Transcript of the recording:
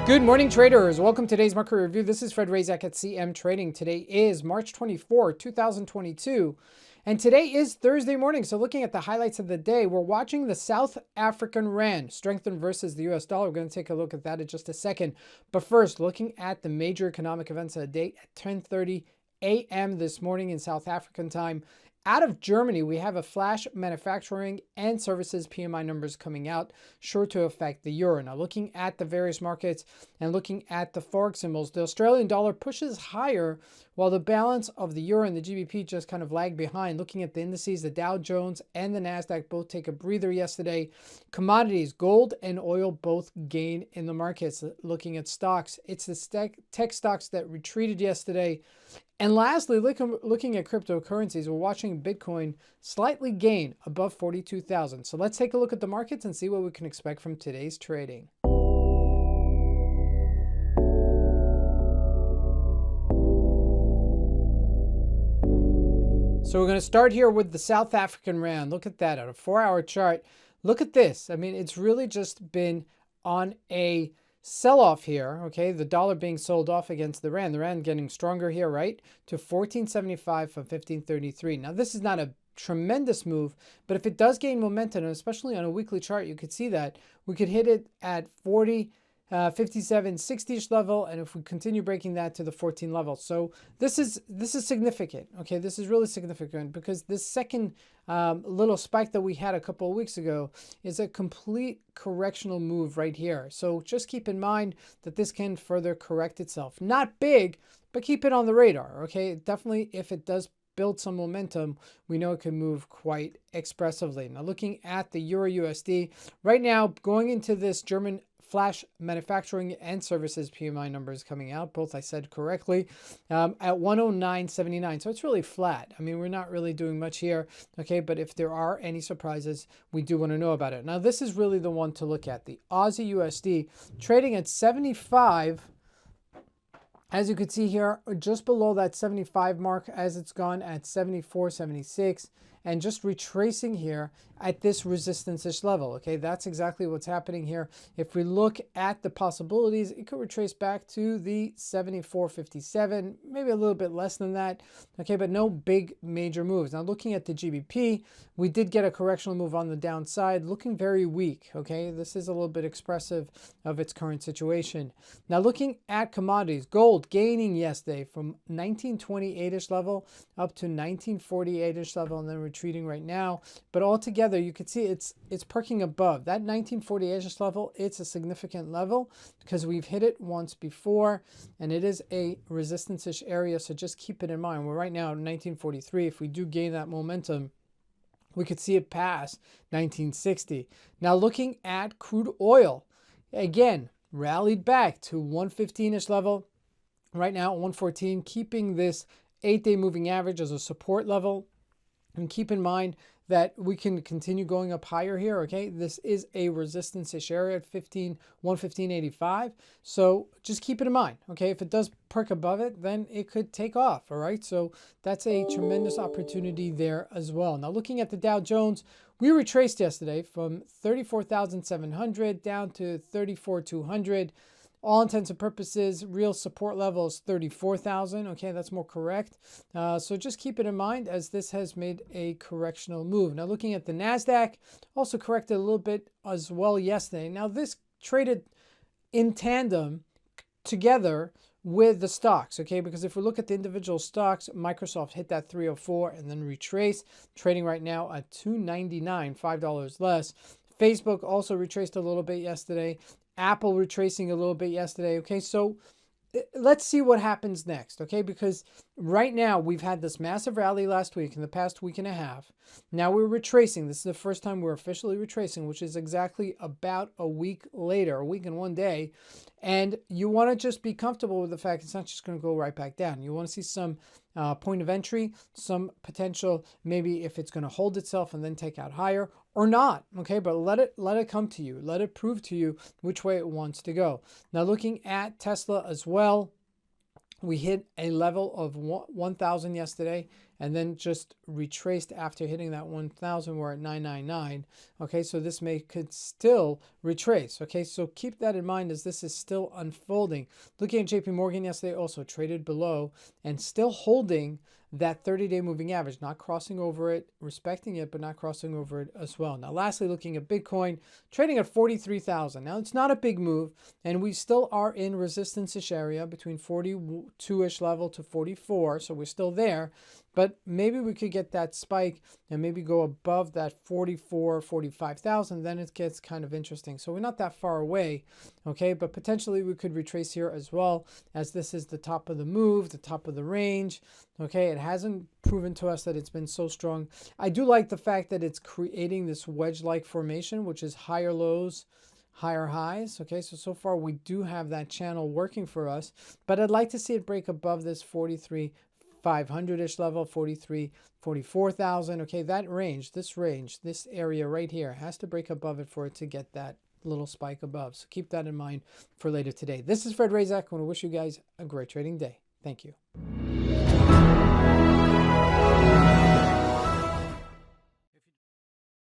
Good morning, traders. Welcome to today's market review. This is Fred Razak at CMTrading. Today is March 24, 2022, and today is Thursday morning. So looking at the highlights of the day, we're watching the South African Rand strengthen versus the US dollar. We're going to take a look at that in just a second. But first, looking at the major economic events of the day at 10:30 a.m. this morning in South African time. Out of Germany, we have a flash manufacturing and services PMI numbers coming out, sure to affect the euro. Now, looking at the various markets and looking at the Forex symbols, the Australian dollar pushes higher while the balance of the euro and the GBP just kind of lag behind. Looking at the indices, the Dow Jones and the NASDAQ both take a breather yesterday. Commodities, gold and oil both gain in the markets. Looking at stocks, it's the tech stocks that retreated yesterday. And lastly, looking at cryptocurrencies, we're watching Bitcoin slightly gain above 42,000. So let's take a look at the markets and see what we can expect from today's trading. So we're going to start here with the South African Rand. Look at that on a 4-hour chart. Look at this. I mean, it's really just been on a sell-off here, okay? The dollar being sold off against the Rand getting stronger here, right? To 14.75 from 15.33. Now, this is not a tremendous move, but if it does gain momentum, and especially on a weekly chart, you could see that we could hit it at 57, 60-ish level, and if we continue breaking that to the 14 level. So this is significant, okay? This is really significant because this second little spike that we had a couple of weeks ago is a complete correctional move right here. So just keep in mind that this can further correct itself. Not big, but keep it on the radar, okay? Definitely, if it does build some momentum, we know it can move quite expressively. Now, looking at the Eur USD, right now, going into this German flash manufacturing and services PMI numbers coming out, both I said correctly, at 109.79. So it's really flat. I mean, we're not really doing much here, okay? But if there are any surprises, we do want to know about it. Now, this is really the one to look at. The Aussie USD trading at 75. As you can see here, just below that 75 mark as it's gone at 74, 76, and just retracing here at this resistance-ish level, okay? That's exactly what's happening here. If we look at the possibilities, it could retrace back to the 74.57, maybe a little bit less than that, okay? But no big major moves. Now, looking at the GBP, we did get a correctional move on the downside, looking very weak, okay? This is a little bit expressive of its current situation. Now, looking at commodities, gold gaining yesterday from 1928-ish level up to 1948-ish level, and then retreating right now. But altogether, you can see it's perking above that 1948-ish level. It's a significant level because we've hit it once before, and it is a resistance-ish area. So just keep it in mind. We're right now at 1943. If we do gain that momentum, we could see it pass 1960. Now, looking at crude oil, again, rallied back to 115-ish level. Right now at 114, keeping this 8-day moving average as a support level. And keep in mind that we can continue going up higher here, okay? This is a resistance-ish area at 115.85. So just keep it in mind, okay? If it does perk above it, then it could take off, all right? So that's a tremendous opportunity there as well. Now, looking at the Dow Jones, we retraced yesterday from 34,700 down to 34,200. All intents and purposes, real support level is 34,000. Okay, that's more correct. So just keep it in mind as this has made a correctional move. Now, looking at the NASDAQ, also corrected a little bit as well yesterday. Now, this traded in tandem together with the stocks, okay? Because if we look at the individual stocks, Microsoft hit that 304 and then retraced, trading right now at $299, $5 less. Facebook also retraced a little bit yesterday. Apple retracing a little bit yesterday, okay? So let's see what happens next, okay? Because right now we've had this massive rally last week, in the past week and a half. Now we're retracing. This is the first time we're officially retracing, which is exactly about a week later, a week and 1 day. And you want to just be comfortable with the fact it's not just going to go right back down. You want to see some point of entry, some potential, maybe if it's going to hold itself and then take out higher or not, okay? But let it come to you. Let it prove to you which way it wants to go. Now, looking at Tesla as well, we hit a level of 1,000 yesterday, and then just retraced after hitting that 1,000. We're at 999. Okay, so this could still retrace. Okay, so keep that in mind as this is still unfolding. Looking at JP Morgan yesterday, also traded below and still holding that 30-day moving average, not crossing over it, respecting it, but not crossing over it as well. Now, lastly, looking at Bitcoin, trading at 43,000. Now, it's not a big move, and we still are in resistance-ish area between 42-ish level to 44, so we're still there. But maybe we could get that spike and maybe go above that 44, 45,000. Then it gets kind of interesting. So we're not that far away, okay? But potentially we could retrace here as well, as this is the top of the move, the top of the range, okay? It hasn't proven to us that it's been so strong. I do like the fact that it's creating this wedge-like formation, which is higher lows, higher highs. Okay, so far we do have that channel working for us, but I'd like to see it break above this 43,500-ish level, 44,000. Okay, that range, this area right here has to break above it for it to get that little spike above. So keep that in mind for later today. This is Fred Razak. I want to wish you guys a great trading day. Thank you.